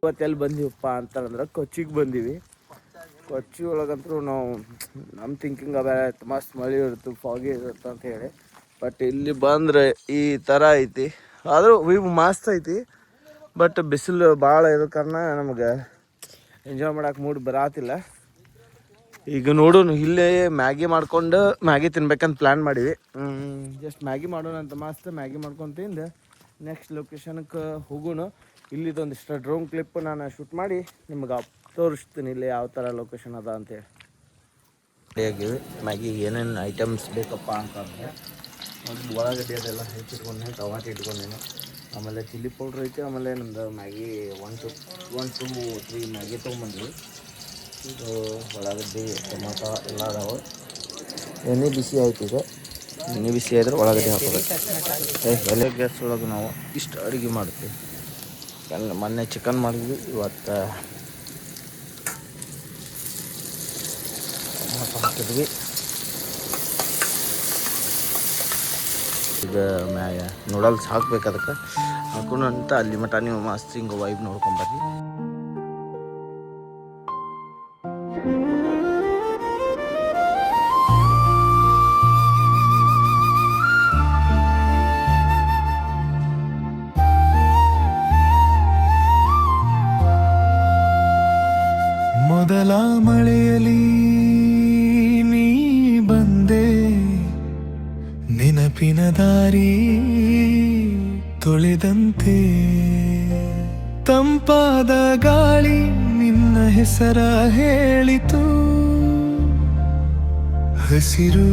ಇವತ್ತೆಲ್ಲಿ ಬಂದೀವಪ್ಪ ಅಂತಾರಂದ್ರೆ ಕೊಚ್ಚಿಗೆ ಬಂದೀವಿ. ಕೊಚ್ಚಿ ಒಳಗಂತೂ ನಾವು ನಮ್ಮ ಥಿಂಕಿಂಗ್ ಅದ ಮಸ್ತ್ ಮಳೆ ಇರುತ್ತೆ, ಫಾಗಿ ಇರುತ್ತೆ ಅಂತ ಹೇಳಿ. ಬಟ್ ಇಲ್ಲಿ ಬಂದರೆ ಈ ಥರ ಐತಿ. ಆದರೂ ವ್ಯೂ ಮಸ್ತ್ ಐತಿ. ಬಟ್ ಬಿಸಿಲು ಭಾಳ ಇರೋ ಕಾರಣ ನಮಗೆ ಎಂಜಾಯ್ ಮಾಡೋಕೆ ಮೂಡ್ ಬರಾತಿಲ್ಲ. ಈಗ ನೋಡೋಣ, ಇಲ್ಲೇ ಮ್ಯಾಗಿ ಮಾಡ್ಕೊಂಡು ಮ್ಯಾಗಿ ತಿನ್ಬೇಕಂತ ಪ್ಲ್ಯಾನ್ ಮಾಡೀವಿ. ಜಸ್ಟ್ ಮ್ಯಾಗಿ ಮಾಡೋಣ ಅಂತ ಮಸ್ತ್ ಮ್ಯಾಗಿ ಮಾಡ್ಕೊಂಡು ತಿಂದು ನೆಕ್ಸ್ಟ್ ಲೊಕೇಶನ್ಗೆ ಹೋಗೋಣ. ಇಲ್ಲಿದೊಂದಿಷ್ಟು ಡ್ರೋನ್ ಕ್ಲಿಪ್ ನಾನು ಶೂಟ್ ಮಾಡಿ ನಿಮ್ಗೆ ತೋರಿಸ್ತೀನಿ ಇಲ್ಲಿ ಯಾವ ಥರ ಲೊಕೇಶನ್ ಅದ ಅಂತೇಳಿ. ರೆಡಿಯಾಗಿವಿ. ಮ್ಯಾಗಿಗೆ ಏನೇನು ಐಟಮ್ಸ್ ಬೇಕಪ್ಪ ಅಂತಂದರೆ ಒಂದು ಉಳ್ಳಾಗಡ್ಡಿ ಅದೆಲ್ಲ ಹೆಚ್ಚಿಟ್ಕೊಂಡೇನೆ, ಟೊಮಾಟೊ ಇಟ್ಕೊಂಡೇನೆ, ಆಮೇಲೆ ಚಿಲ್ಲಿ ಪೌಡ್ರ್ ಐತಿ, ಆಮೇಲೆ ನಮ್ಮದು ಮ್ಯಾಗಿ 1 to 3 ಮ್ಯಾಗಿ ತೊಗೊಂಬಂದ್ವಿ. ಇದು ಉಳ್ಳಾಗಡ್ಡಿ ಟೊಮಾಟೊ ಎಲ್ಲ ಅದಾವೆ. ಎಣ್ಣೆ ಬಿಸಿ ಆಯ್ತು. ಈಗ ಎಣ್ಣೆ ಬಿಸಿ ಆದ್ರೆ ಉಳ್ಳಾಗಡ್ಡಿ ಹಾಕೋದು. ಎಲೆ ಗ್ಯಾಸ್ ಒಳಗೆ ನಾವು ಇಷ್ಟು ಅಡುಗೆ ಮಾಡ್ತೀವಿ. ಮೊನ್ನೆ ಚಿಕನ್ ಮಾಡಿದ್ವಿ, ಇವತ್ತು ಟೊಮಾಟೊ ಹಾಕಿದ್ವಿ. ಈಗ ಮ್ಯಾಗ ನೂಡಲ್ಸ್ ಹಾಕ್ಬೇಕು, ಅದಕ್ಕೆ ಹಾಕೋಣ ಅಂತ ಅಲ್ಲಿ ಮಟ ನೀವು ಮಸ್ತ್ ಹಿಂಗೆ ವೈಬ್ ನೋಡ್ಕೊಂಬರ್ರಿ. ಮೊದಲ ಮಳೆಯಲಿ ನೀ ಬಂದೆ, ನೆನಪಿನ ದಾರಿ ತೊಳೆದಂತೆ, ತಂಪಾದ ಗಾಳಿ ನಿನ್ನ ಹೆಸರ ಹೇಳಿತು, ಹಸಿರು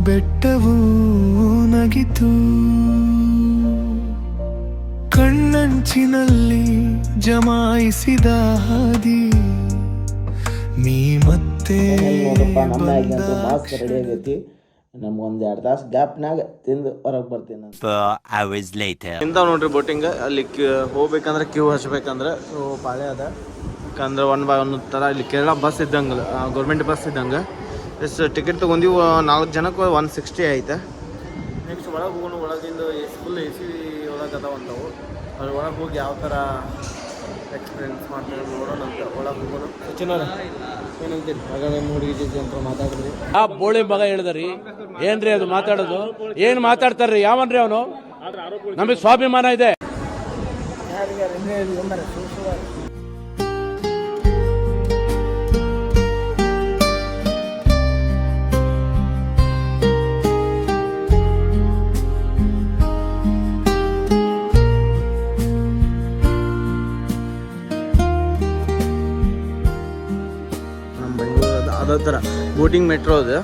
ಬೆಟ್ಟವೂ ನಗಿತು, ಕಣ್ಣಂಚಿನಲ್ಲಿ ಜಮಾಯಿಸಿದ ಹಾದಿ ನೀ ಮತ್ತೆ ರೆಡಿ ಆಗೈತಿ. ನಮ್ಗೊಂದು 2 ತಾಸು ಗ್ಯಾಪ್ನಾಗ ತಿಂದು ಹೊರಗೆ ಬರ್ತೀನಿ ಇಂತ ನೋಡ್ರಿ. ಬೋಟಿಂಗ್ ಅಲ್ಲಿ ಹೋಗ್ಬೇಕಂದ್ರೆ ಕ್ಯೂ ಹಚ್ಬೇಕಂದ್ರೆ ಪಾಳೆ ಅದ. ಯಾಕಂದ್ರೆ 1 by 1 ಥರ ಇಲ್ಲಿ ಕೇರಳ ಬಸ್ ಇದ್ದಂಗೆ, ಗೌರ್ಮೆಂಟ್ ಬಸ್ ಇದ್ದಂಗೆ. ಎಷ್ಟು ಟಿಕೆಟ್ ತೊಗೊಂಡಿವು 4 ಜನಕ್ಕೆ 160 ಐತೆ. ನೆಕ್ಸ್ಟ್ ಒಳಗೆ ಹೋಗೋಣ. ಒಳಗಿಂದ ಫುಲ್ AC ಒಳಗೆ ಅದಾವಂತವು. ಅದ್ರ ಒಳಗೆ ಹೋಗಿ ಯಾವ ಥರ ಎಕ್ಸ್ಪೀರಿಯನ್ಸ್ ಮಾಡ್ತೀವಿ ನೋಡೋಣ ಅಂತ ಒಳಗೆ ಹೋಗೋಣ. ಸಚಿನವ್ರ ಏನಂತೀರಿ? ಹಾಗಾದ್ರೆ ಹುಡುಗಿ ಅಂತ ಮಾತಾಡಿದ್ರಿ. ಆ ಬೋಳಿ ಮಗ ಹೇಳಿದ್ರಿ, ಏನ್ರಿ ಅದು ಮಾತಾಡೋದು? ಏನ್ ಮಾತಾಡ್ತಾರ್ರಿ? ಯಾವನ್ರಿ ಅವನು? ನಮಗೆ ಸ್ವಾಭಿಮಾನ ಇದೆ. ಅದೇ ಥರ ಬೋಟಿಂಗ್ ಮೆಟ್ರೋ ಅದು.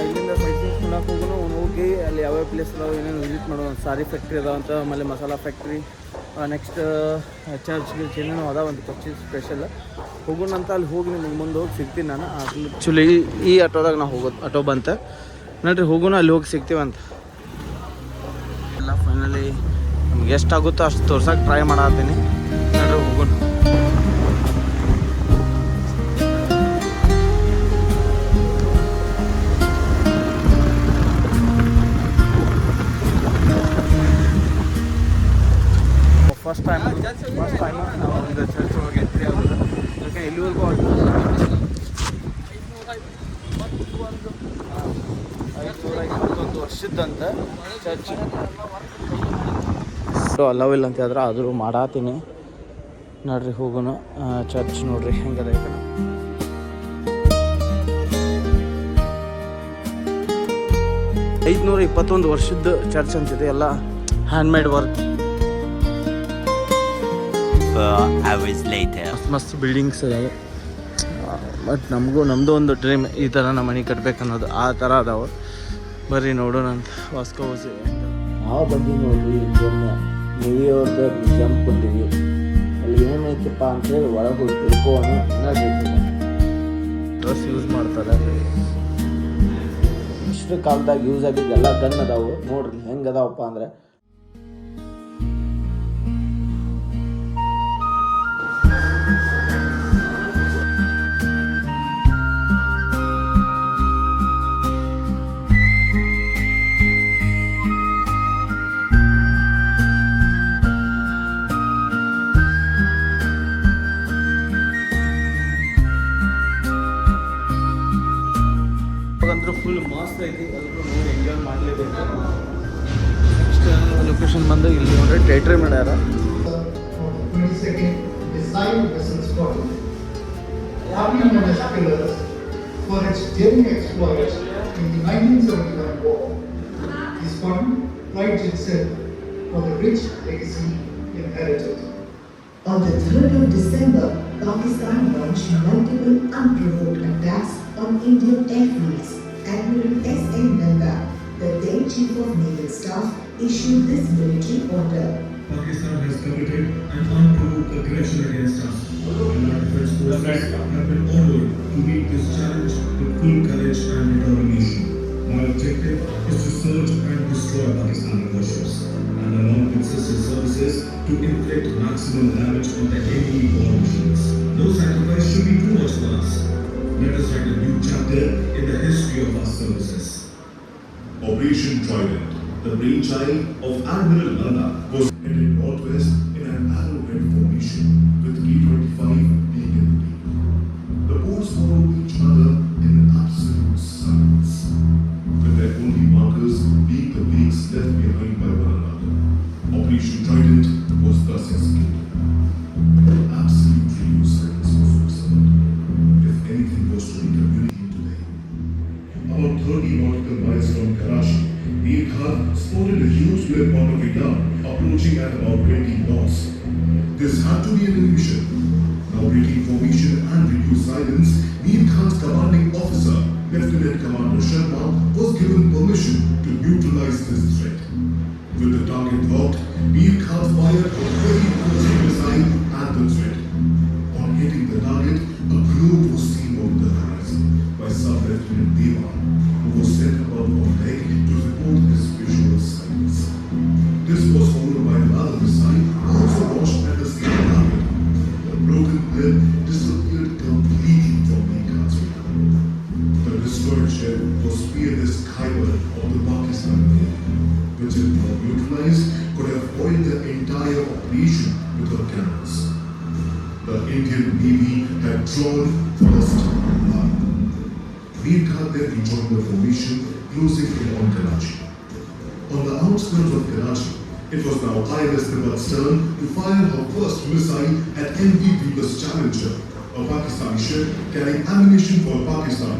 ಇಲ್ಲಿಂದ ಸೈಟಿಂಗ್ ನೋಡಕ್ಕೆ ಹೋಗಿ ಅಲ್ಲಿ ಯಾವ್ಯಾವ ಪ್ಲೇಸ್ ಅದಾವೆ, ಏನೇನು ವಿಸಿಟ್ ಮಾಡೋದು. ಸಾರಿ ಫ್ಯಾಕ್ಟ್ರಿ ಅದಾವಂತ, ಆಮೇಲೆ ಮಸಾಲ ಫ್ಯಾಕ್ಟ್ರಿ, ನೆಕ್ಸ್ಟ್ ಚರ್ಚ್ ಏನೇನೋ ಅದಾವಂತ ಕೊಚ್ಚಿ ಸ್ಪೆಷಲ್. ಹೋಗೋಣ ಅಂತ ಅಲ್ಲಿ ಹೋಗಿ ನಿಮಗೆ ಮುಂದೆ ಹೋಗಿ ಸಿಗ್ತೀನಿ ನಾನು. ಆ್ಯಕ್ಚುಲಿ ಈ ಆಟೋದಾಗ ನಾವು ಹೋಗೋದು, ಆಟೋ ಬಂತ ನೋಡ್ರಿ. ಹೋಗೋಣ, ಅಲ್ಲಿ ಹೋಗಿ ಸಿಗ್ತೀವಂತ. ಎಲ್ಲ ಫೈನಲಿ ನಮ್ಗೆ ಎಷ್ಟಾಗುತ್ತೋ ಅಷ್ಟು ತೋರ್ಸೋಕೆ ಟ್ರೈ ಮಾಡತ್ತೀನಿ ನೋಡ್ರಿ. ಹೋಗೋಣ. ಫಸ್ಟ್ ಟೈಮ್ ನಾವು ಒಂದು ಚರ್ಚ್ ಒಳಗೆ ಎಂಟ್ರಿ ಆಗೋದು. ಯಾಕೆ ಇಲ್ಲಿವರೆಗೂ 521 ವರ್ಷದಂತ ಚರ್ಚ್. ಅಲವ್ ಇಲ್ಲ ಅಂತ ಹೇಳಿದ್ರೆ ಆದರೂ ಮಾಡಾತೀನಿ ನೋಡ್ರಿ. ಹೋಗೋಣ. ಚರ್ಚ್ ನೋಡ್ರಿ ಹೆಂಗದ. 521 ವರ್ಷದ ಚರ್ಚ್ ಅಂತಿದೆ. ಎಲ್ಲ ಹ್ಯಾಂಡ್ಮೇಡ್ ವರ್ಕ್. ಮಸ್ತ್ ಬಿಲ್ಡಿಂಗ್ಸ್ ಅದಾವೆ. ಬಟ್ ನಮ್ಮದು ಒಂದು ಡ್ರೀಮ್, ಈ ಥರ ನಮ್ಮ ಮನೆ ಕಟ್ಬೇಕನ್ನೋದು. ಆ ಥರ ಅದಾವೆ. ಬರ್ರಿ ನೋಡೋಣ ಅಂತ. ವಾಸ್ಕೋ ನಾವು ಬಂದೀವಿ ನೋಡ್ರಿ. ನ್ಯೂ ಇಯರ್ದು ಜಂಪ್ ಬಂದೀವಿ. ಅಲ್ಲಿ ಏನೈತಪ್ಪ ಅಂತೇಳಿ ಒಳಗೆ ಹೋಗಿ ತಿಳ್ಕೋಣ. ಡ್ರೆಸ್ ಯೂಸ್ ಮಾಡ್ತಾರೆ. ಇಷ್ಟು ಕಾಲದಾಗ ಯೂಸ್ ಆಗಿದ್ದೆಲ್ಲ ಗನ್ ಅದಾವು ನೋಡ್ರಿ. ಹೆಂಗೆ ಅದಾವಪ್ಪ ಅಂದರೆ ಫುಲ್ ಮಸ್ತ್ ಐತಿ, ಎಲ್ಲರೂ ನೋಡಿ ಎಂಜಾಯ್ ಮಾಡಲೇಬೇಕು. ನೆಕ್ಸ್ಟ್ ಲೊಕೇಶನ್ ಬಂದು ಇಲ್ಲಿ ನೋಡ್ರಿ ಥಿಯೇಟ್ರ್ ಮಾಡ್ಯಾರ. 22nd design vessels body, having known as pillars for its daring exploits in the 1971 war. This body prides itself for the rich legacy inherited. On the 3rd of December, Pakistan launched multiple unprovoked attacks on Indian airfields. Admiral S.N. Nanda, the then Chief of Naval Staff, issued this military order. Pakistan has committed an unprovoked aggression against us. And our defense forces have been ordered to meet this challenge with full courage and determination. My objective is to search and destroy Pakistani warships, and along with sister services, to inflict maximum damage on the enemy war missions. No sacrifice should be too much for us. Let us write a new chapter in the history of our services. Operation Trident, the brainchild of Admiral Nanda, was headed northwest in an arrowhead formation with K-25 being in the lead. The boats followed each other in absolute silence, with their only markers being the wakes left behind by one another. Operation Trident was thus executed. Absolute radio silence was observed. If anything was to be communicated today, About 30 nautical miles from Karachi, Mir Khan spotted a huge wave tornado approaching at about 20 knots. this had to be an illusion. Now breaking formation and radio silence, Mir Khan's commanding officer, Lieutenant Commander Sharma, was given permission to neutralize this threat. With the target locked, Mir Khan fired a very close missile at the threat. On hitting the target, a globe was seen over the horizon by Sub-Lieutenant Deva, who was sent above on deck to report his visual sightings. This was followed by another missile, also launched at the same target. The broken blimp disappeared completely from Mir Khan's radar. The destroyed ship was Fearless Khyber of the Pakistani Navy, which if not neutralized could have foiled the entire operation with her cannons. The Indian Navy had drawn first blood. Mir Khan then rejoined the formation, closing in on Karachi. On the outskirts of Karachi, it was now INS Nimit's turn to fire her first missile at MV Venus Challenger, a Pakistani ship carrying ammunition for Pakistan.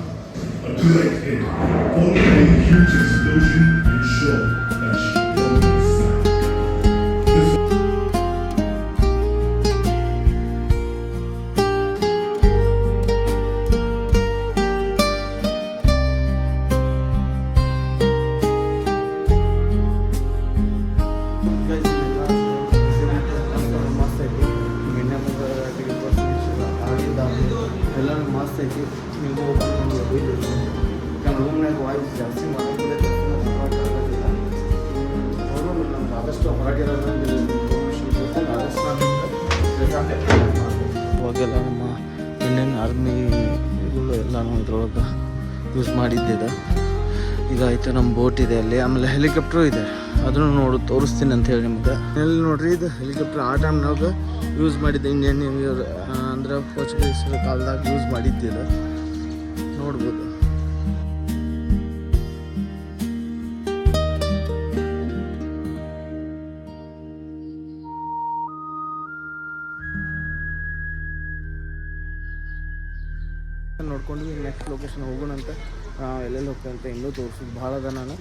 A direct hit, followed by a huge explosion, ensured that she promptly sank. This ಮಸ್ತ್ ಐತಿ. ನಿನ್ನೆ ಮುಂದೆ ticket ಆಗಿದ್ದ ಎಲ್ಲನೂ ಮಸ್ತ್ ಐತಿ. ನೀವು ಹೋಗ್ಬೋದು. ಯಾಕಂದ್ರೆ ರೂಮ್ನಾಗ ವಾಯ್ಸ್ ಜಾಸ್ತಿ ಮಾಡೋದಿಲ್ಲ, ನಮ್ಗೆ ಆದಷ್ಟು ಹೊರಗಿರೋದು ಅವಾಗೆಲ್ಲ ನಮ್ಮ ಇಂಡಿಯನ್ ಆರ್ಮಿಗಳು ಎಲ್ಲನೂ ಇದ್ರೊಳಗೆ ಯೂಸ್ ಮಾಡಿದ್ದಿದೆ. ಈಗ ಆಯಿತು, ನಮ್ಮ ಬೋಟ್ ಇದೆ ಅಲ್ಲಿ, ಆಮೇಲೆ ಹೆಲಿಕಾಪ್ಟ್ರು ಇದೆ, ಅದನ್ನು ತೋರಿಸ್ತೀನಿ ಅಂತ ಹೇಳಿ ನಿಮ್ಗೆ. ಎಲ್ಲಿ ನೋಡ್ರಿ, ಇದು ಹೆಲಿಕಾಪ್ಟರ್ ಆ ಟೈಮ್ನಾಗ ಯೂಸ್ ಮಾಡಿದ್ದೆ, ಇಂಡಿಯನ್ ಅಂದ್ರೆ ಪೋರ್ಚುಗೀಸರ ಕಾಲದಾಗ ಯೂಸ್ ಮಾಡಿದ್ದಿದೆ, ನೋಡ್ಬೋದು. ನೋಡ್ಕೊಂಡು ನೆಕ್ಸ್ಟ್ ಲೊಕೇಶನ್ ಹೋಗೋಣ ಅಂತ, ಎಲ್ಲೆಲ್ಲಿ ಹೋಗ್ತೇನೆ ಅಂತ ಇನ್ನೂ ತೋರಿಸೋದು ಭಾಳ ಅದ. ನಾನು